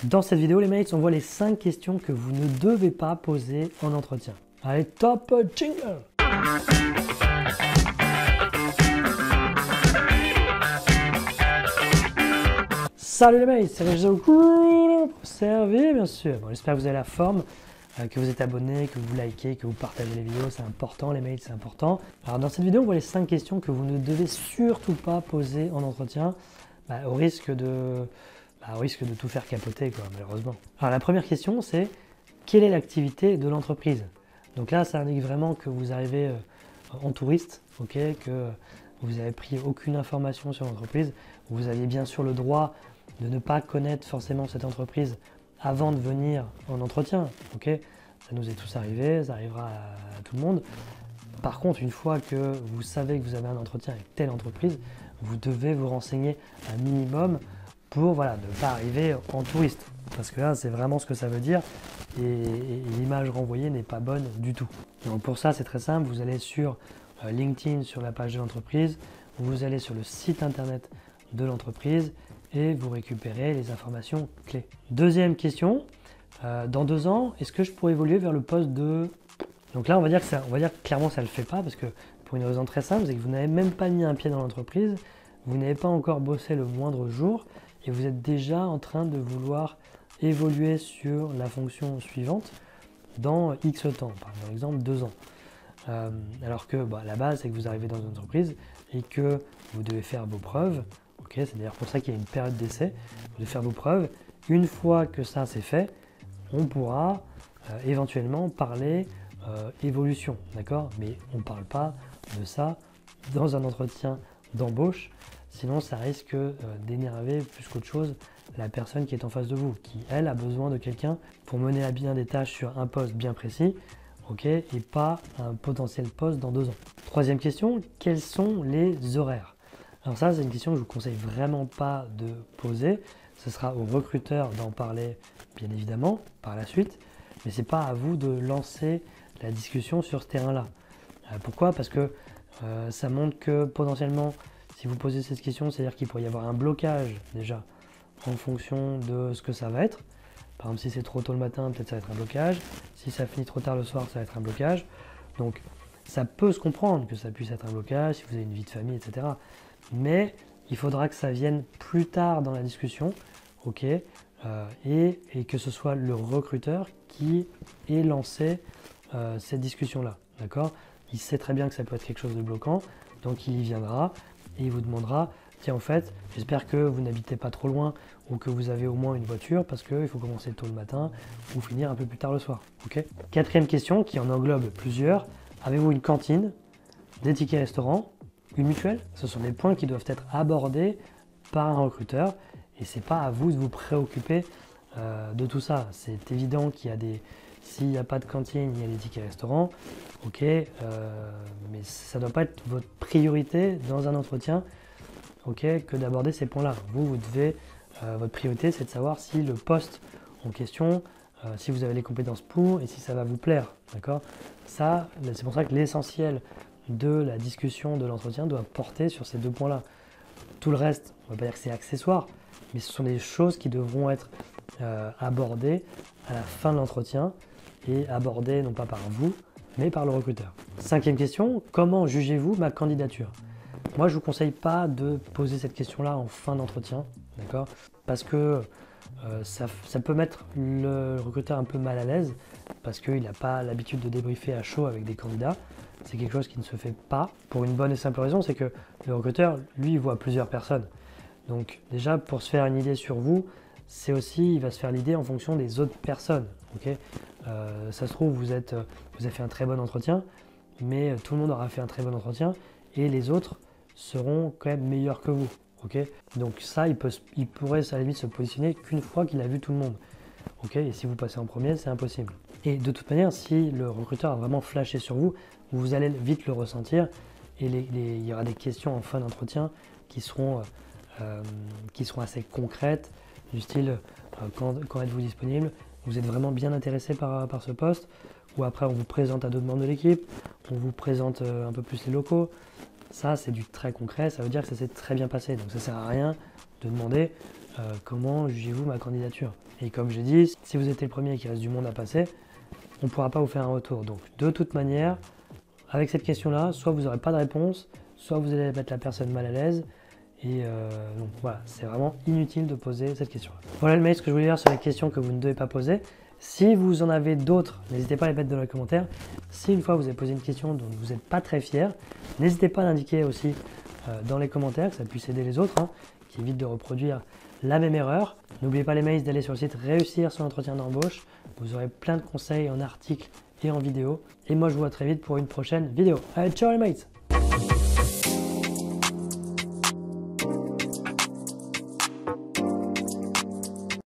Dans cette vidéo, les mates, on voit les 5 questions que vous ne devez pas poser en entretien. Allez, top jingle! Salut les mates, c'est Régis pour servir bien sûr. Bon, j'espère que vous avez la forme, que vous êtes abonné, que vous likez, que vous partagez les vidéos, c'est important les mates, c'est important. Alors dans cette vidéo, on voit les 5 questions que vous ne devez surtout pas poser en entretien, au risque de tout faire capoter, quoi, malheureusement. Alors la première question, c'est quelle est l'activité de l'entreprise? Donc là, ça indique vraiment que vous arrivez en touriste, okay, que vous n'avez pris aucune information sur l'entreprise. Vous aviez bien sûr le droit de ne pas connaître forcément cette entreprise avant de venir en entretien. Okay, ça nous est tous arrivé, ça arrivera à tout le monde. Par contre, une fois que vous savez que vous avez un entretien avec telle entreprise, vous devez vous renseigner un minimum pour ne pas arriver en touriste. Parce que là, c'est vraiment ce que ça veut dire et l'image renvoyée n'est pas bonne du tout. Donc pour ça, c'est très simple. Vous allez sur LinkedIn, sur la page de l'entreprise, vous allez sur le site internet de l'entreprise et vous récupérez les informations clés. Deuxième question, dans 2 ans, est-ce que je pourrais évoluer vers le poste de... Donc là, on va dire que clairement, ça ne le fait pas parce que pour une raison très simple, c'est que vous n'avez même pas mis un pied dans l'entreprise, vous n'avez pas encore bossé le moindre jour et vous êtes déjà en train de vouloir évoluer sur la fonction suivante dans X temps, par exemple 2 ans. Alors que la base, c'est que vous arrivez dans une entreprise et que vous devez faire vos preuves. Okay, c'est d'ailleurs pour ça qu'il y a une période d'essai. Vous devez faire vos preuves. Une fois que ça c'est fait, on pourra éventuellement parler évolution, d'accord? Mais on ne parle pas de ça dans un entretien d'embauche. Sinon, ça risque d'énerver plus qu'autre chose la personne qui est en face de vous, qui, elle, a besoin de quelqu'un pour mener à bien des tâches sur un poste bien précis, okay, et pas un potentiel poste dans 2 ans. Troisième question, quels sont les horaires? Alors ça, c'est une question que je vous conseille vraiment pas de poser. Ce sera au recruteur d'en parler, bien évidemment, par la suite, mais c'est pas à vous de lancer la discussion sur ce terrain-là. Pourquoi? Parce que ça montre que potentiellement, si vous posez cette question, c'est-à-dire qu'il pourrait y avoir un blocage déjà en fonction de ce que ça va être. Par exemple, si c'est trop tôt le matin, peut-être ça va être un blocage. Si ça finit trop tard le soir, ça va être un blocage. Donc, ça peut se comprendre que ça puisse être un blocage, si vous avez une vie de famille, etc. Mais il faudra que ça vienne plus tard dans la discussion, ok, et que ce soit le recruteur qui ait lancé cette discussion-là, d'accord? Il sait très bien que ça peut être quelque chose de bloquant, donc il y viendra et il vous demandera, tiens, en fait, j'espère que vous n'habitez pas trop loin ou que vous avez au moins une voiture parce qu'il faut commencer tôt le matin ou finir un peu plus tard le soir, ok? Quatrième question qui en englobe plusieurs, avez-vous une cantine, des tickets restaurants, une mutuelle? Ce sont des points qui doivent être abordés par un recruteur et c'est pas à vous de vous préoccuper de tout ça. C'est évident qu'il y a s'il n'y a pas de cantine, il y a des tickets restaurants, ok, mais ça ne doit pas être votre priorité dans un entretien, ok, que d'aborder ces points-là. Vous devez, votre priorité, c'est de savoir si le poste en question, si vous avez les compétences pour et si ça va vous plaire, d'accord? Ça, c'est pour ça que l'essentiel de la discussion de l'entretien doit porter sur ces 2 points-là. Tout le reste, on ne va pas dire que c'est accessoire, mais ce sont des choses qui devront être abordées à la fin de l'entretien et abordées non pas par vous, mais par le recruteur. 5e question, comment jugez-vous ma candidature? Moi, je ne vous conseille pas de poser cette question-là en fin d'entretien, d'accord? Parce que ça peut mettre le recruteur un peu mal à l'aise, parce qu'il n'a pas l'habitude de débriefer à chaud avec des candidats. C'est quelque chose qui ne se fait pas pour une bonne et simple raison, c'est que le recruteur, lui, voit plusieurs personnes. Donc déjà, pour se faire une idée sur vous, c'est aussi, il va se faire l'idée en fonction des autres personnes. Okay, ça se trouve, vous avez fait un très bon entretien, mais tout le monde aura fait un très bon entretien et les autres seront quand même meilleurs que vous. Okay, donc ça, il pourrait à la limite se positionner qu'une fois qu'il a vu tout le monde. Okay, et si vous passez en premier, c'est impossible. Et de toute manière, si le recruteur a vraiment flashé sur vous, vous allez vite le ressentir et il y aura des questions en fin d'entretien qui seront assez concrètes, du style quand êtes-vous disponible? Vous êtes vraiment bien intéressé par ce poste? Ou après on vous présente à d'autres membres de l'équipe, on vous présente un peu plus les locaux. Ça, c'est du très concret, ça veut dire que ça s'est très bien passé. Donc ça ne sert à rien de demander comment jugez-vous ma candidature? Et comme j'ai dit, si vous êtes le premier et qu'il reste du monde à passer, on ne pourra pas vous faire un retour. Donc de toute manière, avec cette question-là, soit vous n'aurez pas de réponse, soit vous allez mettre la personne mal à l'aise. Et donc voilà, c'est vraiment inutile de poser cette question. Voilà le mail, ce que je voulais dire sur les questions que vous ne devez pas poser. Si vous en avez d'autres, n'hésitez pas à les mettre dans les commentaires. Si une fois vous avez posé une question dont vous n'êtes pas très fier, n'hésitez pas à l'indiquer aussi dans les commentaires, que ça puisse aider les autres, hein, qui évitent de reproduire la même erreur. N'oubliez pas les mails d'aller sur le site Réussir son entretien d'embauche. Vous aurez plein de conseils en articles et en vidéo. Et moi je vous vois très vite pour une prochaine vidéo. Allez, ciao les mates!